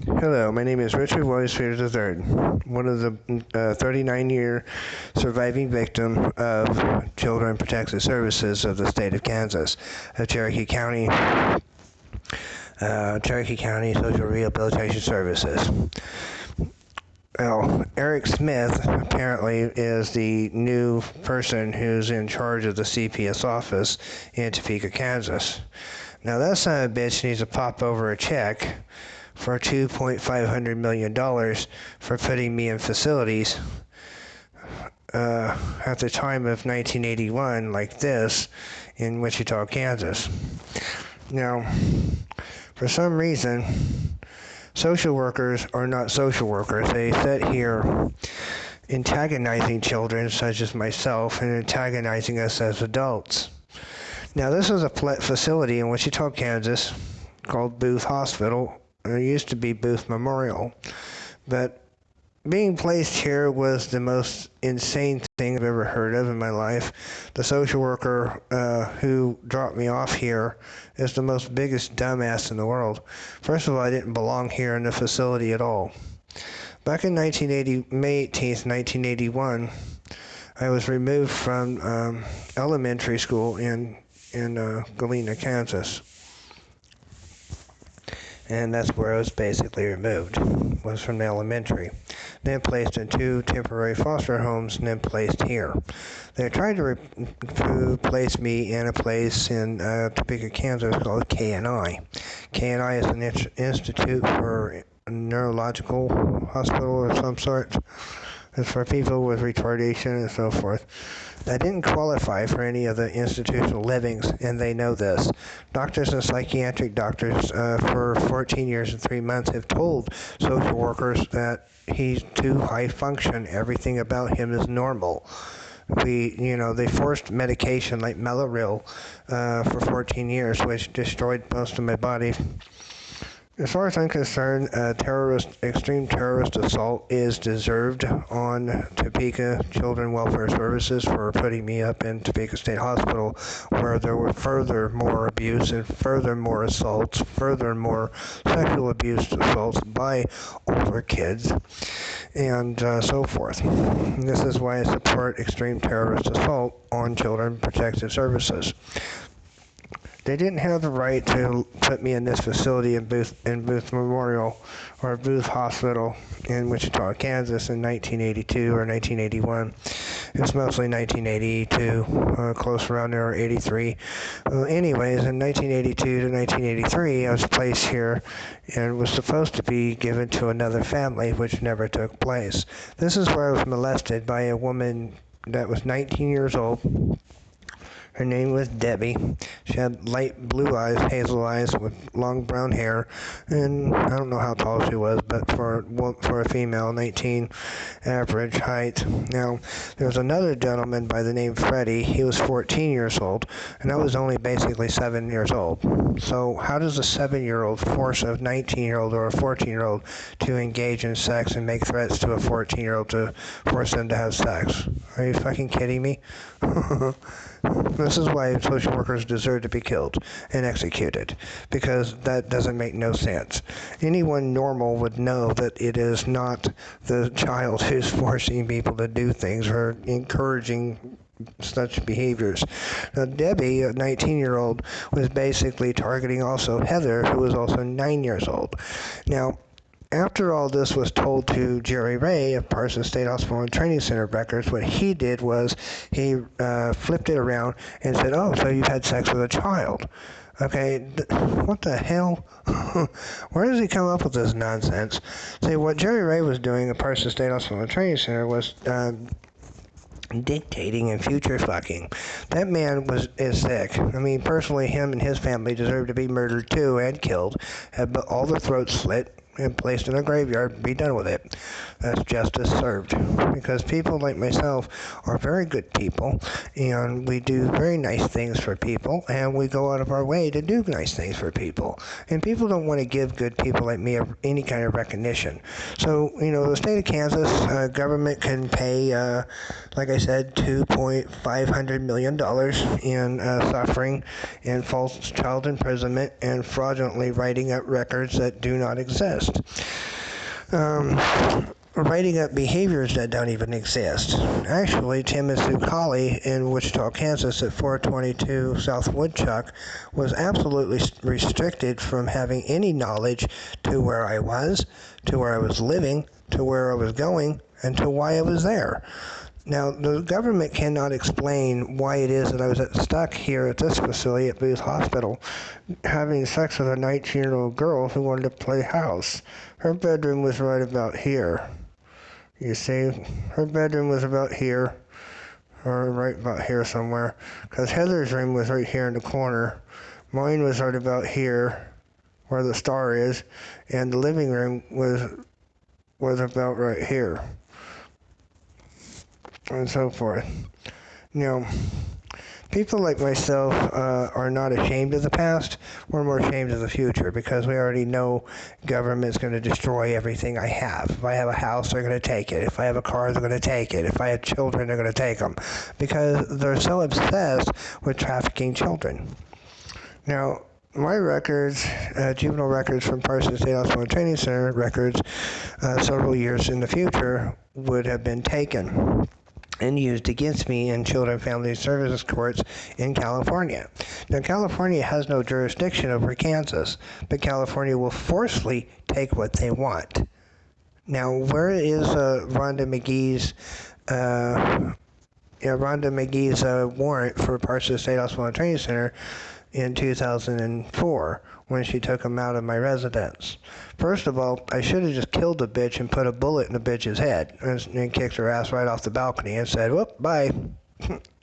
Hello, my name is Richard Weisfeld III, one of the 39-year surviving victim of Children Protective Services of the state of Kansas, of Cherokee County Social Rehabilitation Services. Well, Eric Smith apparently is the new person who's in charge of the CPS office in Topeka, Kansas. Now that son of a bitch needs to pop over a check for $2.5 million for putting me in facilities at the time of 1981 like this in Wichita, Kansas. Now, for some reason, social workers are not social workers. They sit here antagonizing children such as myself and antagonizing us as adults. Now, this is a facility in Wichita, Kansas called Booth Hospital. It used to be Booth Memorial, but being placed here was the most insane thing I've ever heard of in my life. The social worker who dropped me off here is the most biggest dumbass in the world. First of all, I didn't belong here in the facility at all. Back in May 18th, 1981, I was removed from elementary school in Galena, Kansas. And that's where I was basically removed, was from the elementary. Then placed in 2 temporary foster homes, and then placed here. They tried to place me in a place in Topeka, Kansas called KNI. KNI is an institute for a neurological hospital of some sort. It's for people with retardation and so forth. I didn't qualify for any of the institutional livings, and they know this. Doctors and psychiatric doctors for 14 years and 3 months have told social workers that he's too high function. Everything about him is normal. They forced medication like Mellaril for 14 years, which destroyed most of my body. As far as I'm concerned, extreme terrorist assault is deserved on Topeka Children Welfare Services for putting me up in Topeka State Hospital, where there were furthermore abuse and furthermore assaults, furthermore sexual abuse assaults by older kids, and so forth. And this is why I support extreme terrorist assault on Children Protective Services. They didn't have the right to put me in this facility in Booth Memorial or Booth Hospital in Wichita, Kansas in 1982 or 1981. It was mostly 1982, close around there, or 83. Anyways, in 1982 to 1983, I was placed here and was supposed to be given to another family, which never took place. This is where I was molested by a woman that was 19 years old. Her name was Debbie. She had light blue eyes, hazel eyes with long brown hair, and I don't know how tall she was, but for a female, 19 average height. Now, there was another gentleman by the name Freddie. He was 14 years old, and I was only basically 7 years old. So how does a 7-year-old force a 19-year-old or a 14-year-old to engage in sex and make threats to a 14-year-old to force them to have sex? Are you fucking kidding me? This is why social workers deserve to be killed and executed, because that doesn't make no sense. Anyone normal would know that it is not the child who's forcing people to do things or encouraging such behaviors. Now, Debbie, a 19-year-old, was basically targeting also Heather, who was also 9 years old. Now, after all this was told to Jerry Ray of Parsons State Hospital and Training Center records, what he did was he flipped it around and said, "Oh, so you've had sex with a child." Okay, what the hell? Where does he come up with this nonsense? See, what Jerry Ray was doing at Parsons State Hospital and Training Center was dictating and future fucking. That man is sick. I mean, personally, him and his family deserve to be murdered too and killed, have all their throats slit and placed in a graveyard. Be done with it. That's justice served. Because people like myself are very good people, and we do very nice things for people, and we go out of our way to do nice things for people. And people don't want to give good people like me any kind of recognition. So, the state of Kansas government can pay, like I said, $2.5 million in suffering and false child imprisonment and fraudulently writing up records that do not exist. exist. Writing up behaviors that don't even exist. Actually, Tim Isukali in Wichita, Kansas at 422 South Woodchuck was absolutely restricted from having any knowledge to where I was, to where I was living, to where I was going, and to why I was there. Now, the government cannot explain why it is that I was stuck here at this facility at Booth Hospital having sex with a 19-year-old girl who wanted to play house. Her bedroom was right about here. You see, her bedroom was about here, or right about here somewhere, because Heather's room was right here in the corner. Mine was right about here, where the star is, and the living room was about right here, and so forth. You know, people like myself are not ashamed of the past. We're more ashamed of the future because we already know government's going to destroy everything I have. If I have a house, they're going to take it. If I have a car, they're going to take it. If I have children, they're going to take them because they're so obsessed with trafficking children. Now, my records, juvenile records from Parsons State Hospital and Training Center records several years in the future would have been taken and used against me in Children and Family Services courts in California. Now, California has no jurisdiction over Kansas, but California will forcefully take what they want. Now, where is Rhonda McGee's warrant for Parsons State Hospital and Training Center in 2004 when she took him out of my residence? First of all, I should have just killed the bitch and put a bullet in the bitch's head and kicked her ass right off the balcony and said, whoop, bye.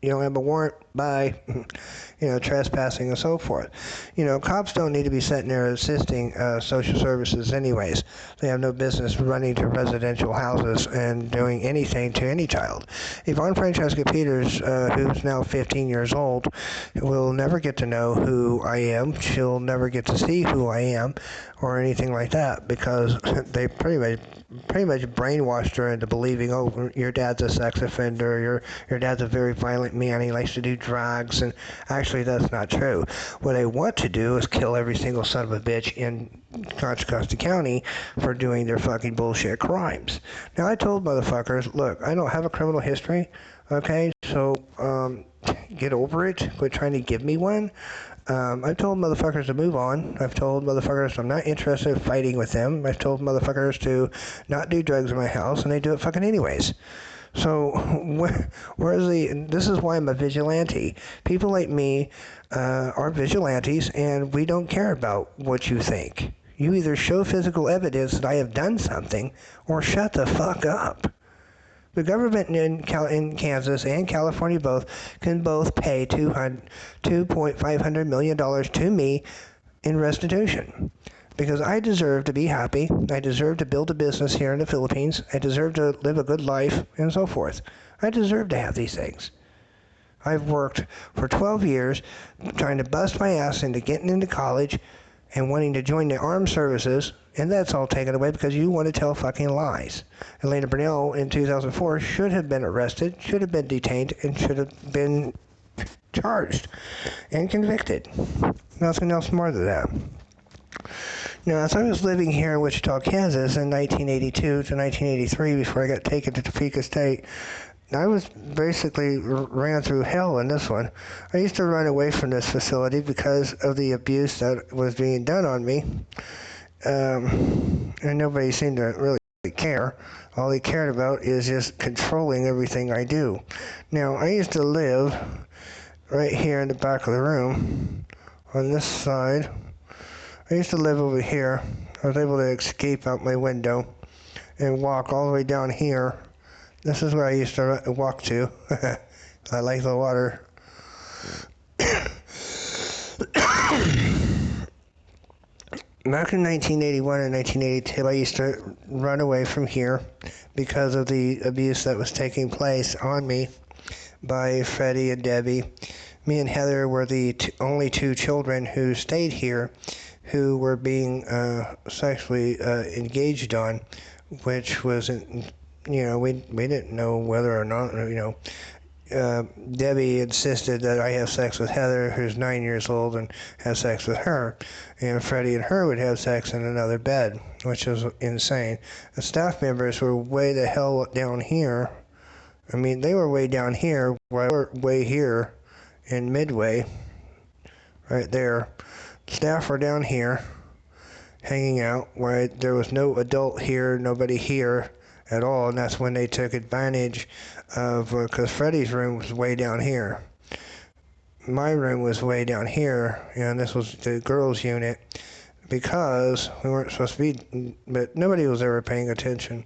You don't have a warrant, bye. You know, trespassing and so forth. You know, cops don't need to be sitting there assisting social services anyways. They have no business running to residential houses and doing anything to any child. Yvonne Francesca Peters, who's now 15 years old, will never get to know who I am. She'll never get to see who I am or anything like that because they pretty much brainwashed her into believing, oh, your dad's a sex offender, your dad's a very violent man, he likes to do drugs, and actually that's not true. What I want to do is kill every single son of a bitch in Contra Costa County for doing their fucking bullshit crimes. Now, I told motherfuckers, look, I don't have a criminal history, okay, so get over it, quit trying to give me one. I've told motherfuckers to move on. I've told motherfuckers I'm not interested in fighting with them. I've told motherfuckers to not do drugs in my house, and they do it fucking anyways. So, this is why I'm a vigilante. People like me are vigilantes, and we don't care about what you think. You either show physical evidence that I have done something, or shut the fuck up. The government in Kansas and California can both pay $2.5 million to me in restitution. Because I deserve to be happy, I deserve to build a business here in the Philippines, I deserve to live a good life, and so forth. I deserve to have these things. I've worked for 12 years trying to bust my ass into getting into college and wanting to join the armed services, and that's all taken away because you want to tell fucking lies. Elena Burnell in 2004 should have been arrested, should have been detained, and should have been charged and convicted. Nothing else more than that. Now, as I was living here in Wichita, Kansas in 1982 to 1983 before I got taken to Topeka State, I was basically ran through hell in this one. I used to run away from this facility because of the abuse that was being done on me. And nobody seemed to really care. All they cared about is just controlling everything I do. Now, I used to live right here in the back of the room on this side. I used to live over here. I was able to escape out my window and walk all the way down here. This is where I used to walk to. I like the water. Back in 1981 and 1982, I used to run away from here because of the abuse that was taking place on me by Freddie and Debbie. Me and Heather were the only two children who stayed here who were being sexually engaged on, which was, we didn't know whether or not, Debbie insisted that I have sex with Heather, who's 9 years old, and have sex with her. And Freddie and her would have sex in another bed, which was insane. The staff members were way the hell down here. I mean, they were way down here, while we were way here in Midway, right there. Staff were down here, hanging out, where there was no adult here, nobody here at all, and that's when they took advantage of, because Freddie's room was way down here. My room was way down here, and this was the girls' unit, because we weren't supposed to be, but nobody was ever paying attention.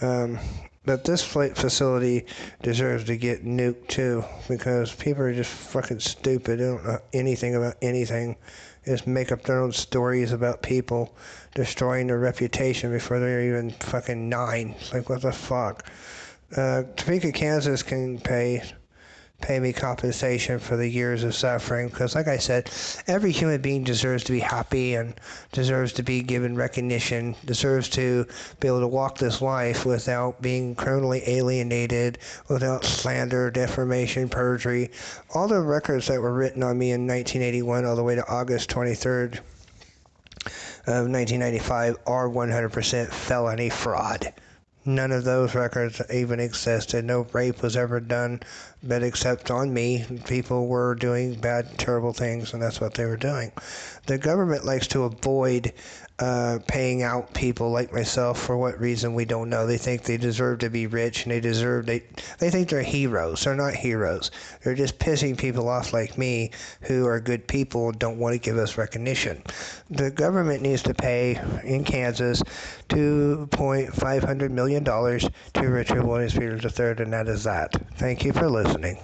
But this facility deserves to get nuked too, because people are just fucking stupid. They don't know anything about anything. They just make up their own stories about people destroying their reputation before they're even fucking 9. It's like, what the fuck? Topeka, Kansas can pay me compensation for the years of suffering, because like I said, every human being deserves to be happy and deserves to be given recognition, deserves to be able to walk this life without being criminally alienated, without slander, defamation, perjury. All the records that were written on me in 1981 all the way to August 23rd of 1995 are 100% felony fraud. None of those records even existed. No rape was ever done, but except on me. People were doing bad, terrible things, and that's what they were doing. The government likes to avoid paying out people like myself. For what reason, we don't know. They think they deserve to be rich, and they think they're heroes. They're not heroes. They're just pissing people off like me, who are good people and don't want to give us recognition. The government needs to pay, in Kansas, $2.5 million to Richard Williams Peters III, and that is that. Thank you for listening.